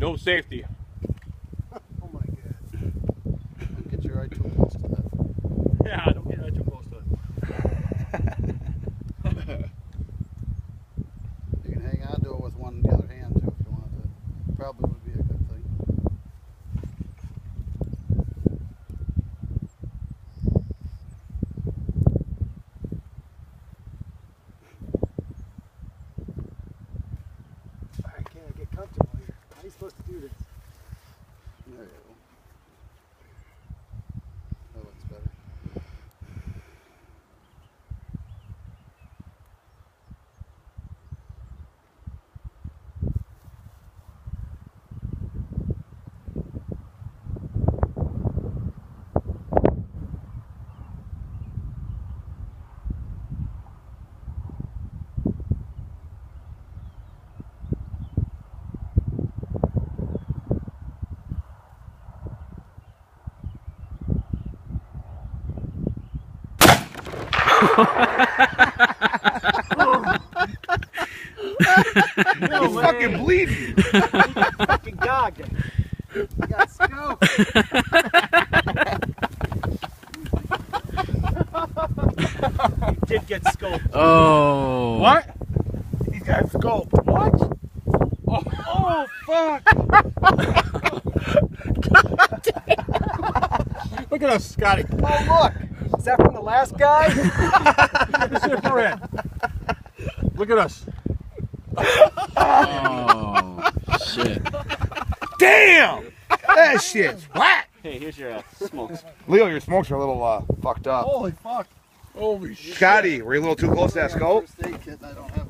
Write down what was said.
No safety. Oh my god. Don't get your eye too close to that. Yeah, don't get right too close to it. You can hang on to it with one in the other hand too if you want to. Probably would be a good thing. I can't get comfortable here. How are you supposed to do this? There you go. That looks better. No way. Fucking bleeding. Fucking dog. You got scoped. You did get scoped. Oh. What? He's got scoped. What? Oh, fuck. Look at us, Scotty. Oh, look. Is that from the last guy? This is for it. Look at us. Oh, shit. Damn! That shit's flat. Hey, here's your smokes. Leo, your smokes are a little fucked up. Holy fuck. Holy shit. Scotty, were you a little too close to that scope? First aid kit and I don't have